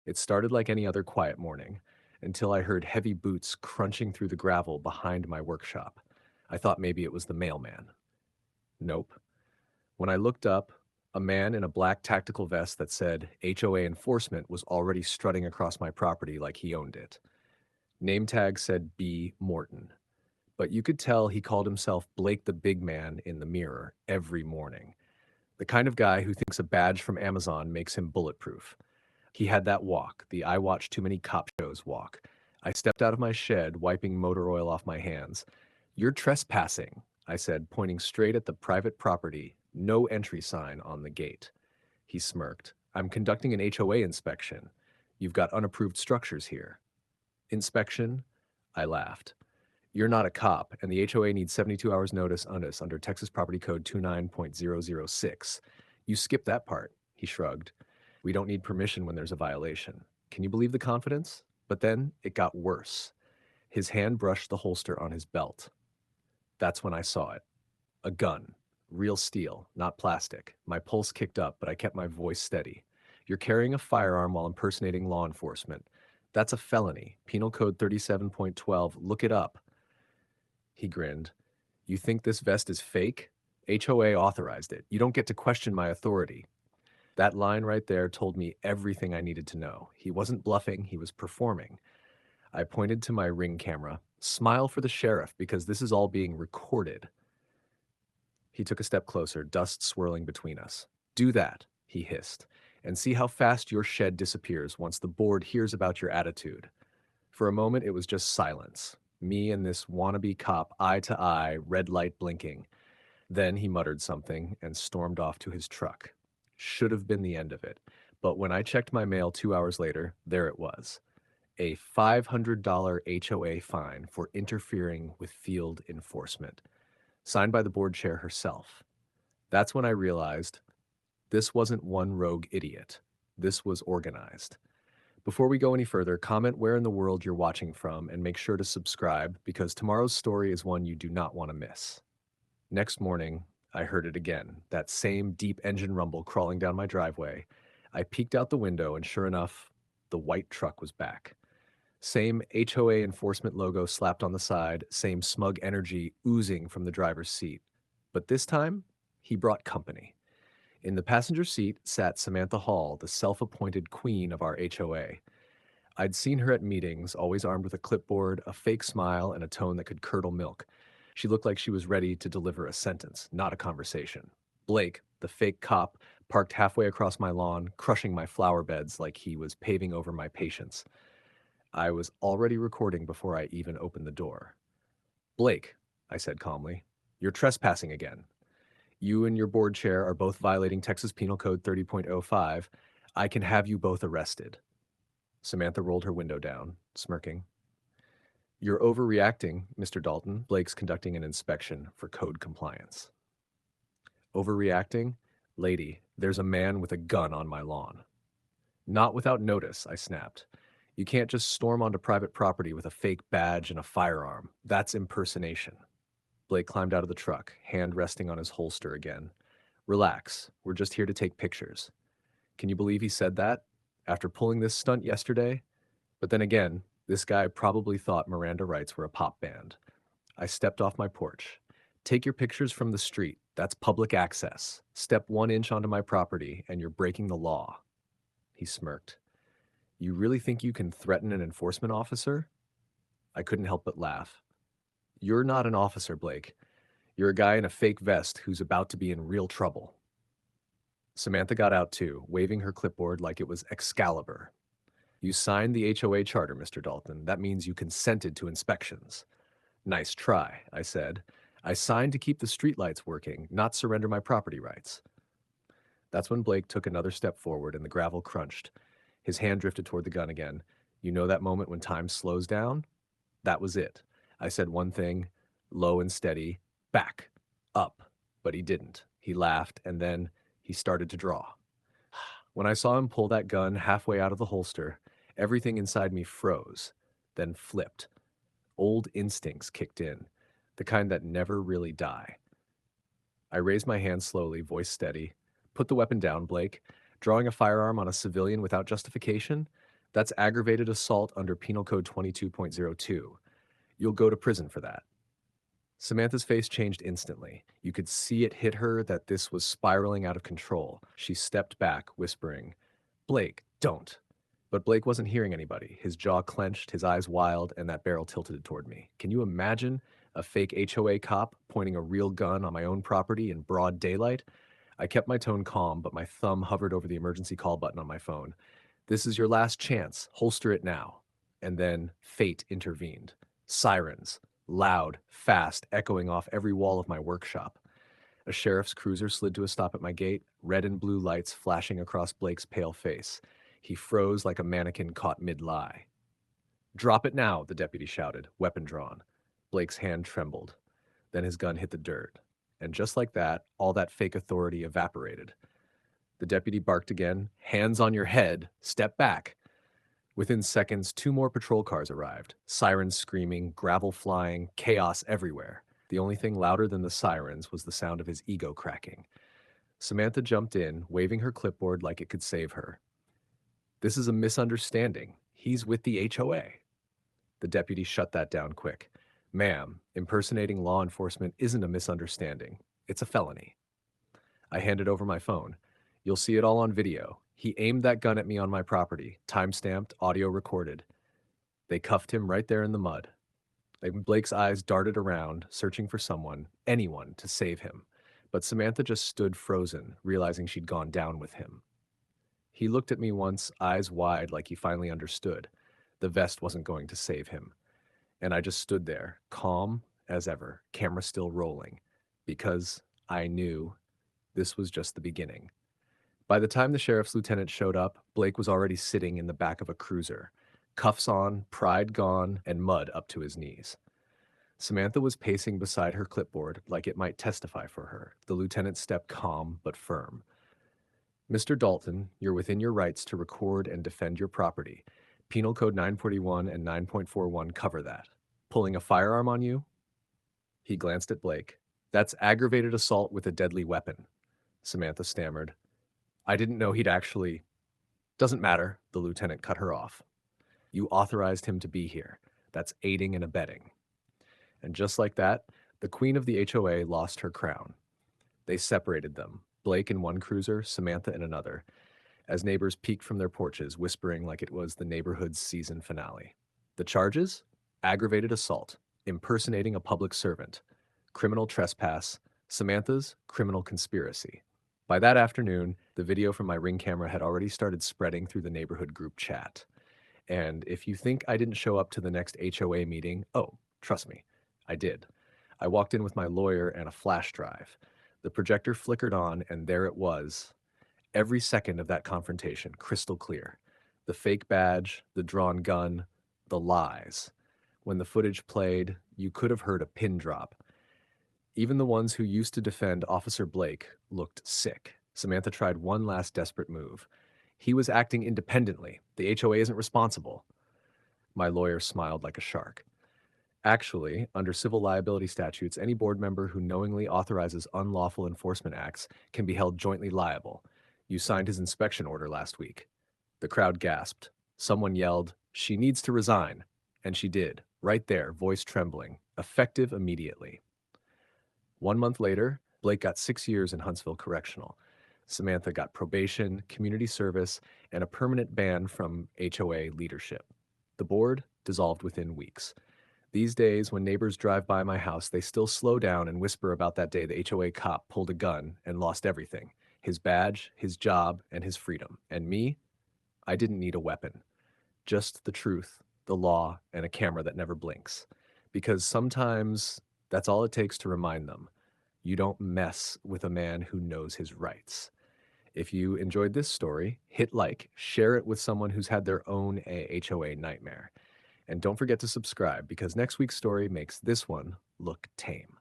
It started like any other quiet morning, until I heard heavy boots crunching through the gravel behind my workshop. I thought maybe it was the mailman. Nope. When I looked up, a man in a black tactical vest that said HOA enforcement was already strutting across my property like he owned it. Name tag said B. Morton, but you could tell he called himself Blake the Big Man in the mirror every morning. The kind of guy who thinks a badge from Amazon makes him bulletproof. He had that walk, the I watch too many cop shows walk. I stepped out of my shed, wiping motor oil off my hands. "You're trespassing," I said, pointing straight at the private property, no entry sign on the gate. He smirked. "I'm conducting an HOA inspection. You've got unapproved structures here." "Inspection?" I laughed. "You're not a cop, and the HOA needs 72 hours notice on us under Texas Property Code 29.006. You skipped that part," he shrugged. "We don't need permission when there's a violation." Can you believe the confidence? But then it got worse. His hand brushed the holster on his belt. That's when I saw it. A gun. Real steel, not plastic. My pulse kicked up, but I kept my voice steady. "You're carrying a firearm while impersonating law enforcement. That's a felony. Penal Code 37.12. Look it up." He grinned. "You think this vest is fake? HOA authorized it. You don't get to question my authority." That line right there told me everything I needed to know. He wasn't bluffing, he was performing. I pointed to my Ring camera. "Smile for the sheriff, because this is all being recorded." He took a step closer, dust swirling between us. "Do that," he hissed, "and see how fast your shed disappears once the board hears about your attitude." For a moment, it was just silence. Me and this wannabe cop, eye to eye, red light blinking. Then he muttered something and stormed off to his truck. Should have been the end of it. But when I checked my mail 2 hours later, there it was. A $500 HOA fine for interfering with field enforcement, signed by the board chair herself. That's when I realized this wasn't one rogue idiot. This was organized. Before we go any further, comment where in the world you're watching from and make sure to subscribe, because tomorrow's story is one you do not want to miss. Next morning, I heard it again, that same deep engine rumble crawling down my driveway. I peeked out the window, and sure enough, the white truck was back. Same HOA enforcement logo slapped on the side, same smug energy oozing from the driver's seat. But this time, he brought company. In the passenger seat sat Samantha Hall, the self-appointed queen of our HOA. I'd seen her at meetings, always armed with a clipboard, a fake smile, and a tone that could curdle milk. She looked like she was ready to deliver a sentence, not a conversation. Blake, the fake cop, parked halfway across my lawn, crushing my flower beds like he was paving over my patience. I was already recording before I even opened the door. "Blake," I said calmly, "you're trespassing again. You and your board chair are both violating Texas Penal Code 30.05. I can have you both arrested." Samantha rolled her window down, smirking. "You're overreacting, Mr. Dalton. Blake's conducting an inspection for code compliance." "Overreacting? Lady, there's a man with a gun on my lawn." "Not without notice," I snapped. "You can't just storm onto private property with a fake badge and a firearm. That's impersonation." Blake climbed out of the truck, hand resting on his holster again. "Relax, we're just here to take pictures." Can you believe he said that? After pulling this stunt yesterday? But then again, this guy probably thought Miranda rights were a pop band. I stepped off my porch. "Take your pictures from the street. That's public access. Step 1 inch onto my property, and you're breaking the law." He smirked. "You really think you can threaten an enforcement officer?" I couldn't help but laugh. "You're not an officer, Blake. You're a guy in a fake vest who's about to be in real trouble." Samantha got out too, waving her clipboard like it was Excalibur. "You signed the HOA charter, Mr. Dalton. That means you consented to inspections." "Nice try," I said. "I signed to keep the streetlights working, not surrender my property rights." That's when Blake took another step forward and the gravel crunched. His hand drifted toward the gun again. You know that moment when time slows down? That was it. I said one thing, low and steady, "Back, up," but he didn't. He laughed, and then he started to draw. When I saw him pull that gun halfway out of the holster, everything inside me froze, then flipped. Old instincts kicked in, the kind that never really die. I raised my hand slowly, voice steady. "Put the weapon down, Blake. Drawing a firearm on a civilian without justification? That's aggravated assault under Penal Code 22.02. You'll go to prison for that. Samantha's face changed instantly. You could see it hit her that this was spiraling out of control. She stepped back, whispering, "Blake, don't." But Blake wasn't hearing anybody. His jaw clenched, his eyes wild, and that barrel tilted toward me. Can you imagine a fake HOA cop pointing a real gun on my own property in broad daylight? I kept my tone calm, but my thumb hovered over the emergency call button on my phone. "This is your last chance. Holster it now." And then fate intervened. Sirens, loud, fast, echoing off every wall of my workshop. A sheriff's cruiser slid to a stop at my gate, red and blue lights flashing across Blake's pale face. He froze like a mannequin caught mid-lie. "Drop it now," the deputy shouted, weapon drawn. Blake's hand trembled. Then his gun hit the dirt. And just like that, all that fake authority evaporated. The deputy barked again, "Hands on your head, step back." Within seconds, two more patrol cars arrived, sirens screaming, gravel flying, chaos everywhere. The only thing louder than the sirens was the sound of his ego cracking. Samantha jumped in, waving her clipboard like it could save her. "This is a misunderstanding. He's with the HOA." The deputy shut that down quick. "Ma'am, impersonating law enforcement isn't a misunderstanding. It's a felony." I handed over my phone. "You'll see it all on video. He aimed that gun at me on my property, time-stamped, audio recorded." They cuffed him right there in the mud. Blake's eyes darted around, searching for someone, anyone, to save him. But Samantha just stood frozen, realizing she'd gone down with him. He looked at me once, eyes wide like he finally understood. The vest wasn't going to save him. And I just stood there, calm as ever, camera still rolling, because I knew this was just the beginning. By the time the sheriff's lieutenant showed up, Blake was already sitting in the back of a cruiser, cuffs on, pride gone, and mud up to his knees. Samantha was pacing beside her clipboard like it might testify for her. The lieutenant stepped calm but firm. "Mr. Dalton, you're within your rights to record and defend your property. Penal Code 941 and 9.41 cover that. Pulling a firearm on you?" He glanced at Blake. "That's aggravated assault with a deadly weapon." Samantha stammered, "I didn't know he'd actually—" "Doesn't matter," the lieutenant cut her off. "You authorized him to be here. That's aiding and abetting." And just like that, the queen of the HOA lost her crown. They separated them, Blake in one cruiser, Samantha in another, as neighbors peeked from their porches, whispering like it was the neighborhood's season finale. The charges? Aggravated assault, impersonating a public servant, criminal trespass, Samantha's criminal conspiracy. By that afternoon, the video from my Ring camera had already started spreading through the neighborhood group chat. And if you think I didn't show up to the next HOA meeting, oh, trust me, I did. I walked in with my lawyer and a flash drive. The projector flickered on, and there it was. Every second of that confrontation, crystal clear. The fake badge, the drawn gun, the lies. When the footage played, you could have heard a pin drop. Even the ones who used to defend Officer Blake looked sick. Samantha tried one last desperate move. "He was acting independently. The HOA isn't responsible." My lawyer smiled like a shark. "Actually, under civil liability statutes, any board member who knowingly authorizes unlawful enforcement acts can be held jointly liable. You signed his inspection order last week." The crowd gasped. Someone yelled, "She needs to resign." And she did, right there, voice trembling, effective immediately. 1 month later, Blake got 6 years in Huntsville Correctional. Samantha got probation, community service, and a permanent ban from HOA leadership. The board dissolved within weeks. These days, when neighbors drive by my house, they still slow down and whisper about that day the HOA cop pulled a gun and lost everything: his badge, his job, and his freedom. And me? I didn't need a weapon. Just the truth, the law, and a camera that never blinks. Because sometimes that's all it takes to remind them. You don't mess with a man who knows his rights. If you enjoyed this story, hit like, share it with someone who's had their own HOA nightmare. And don't forget to subscribe, because next week's story makes this one look tame.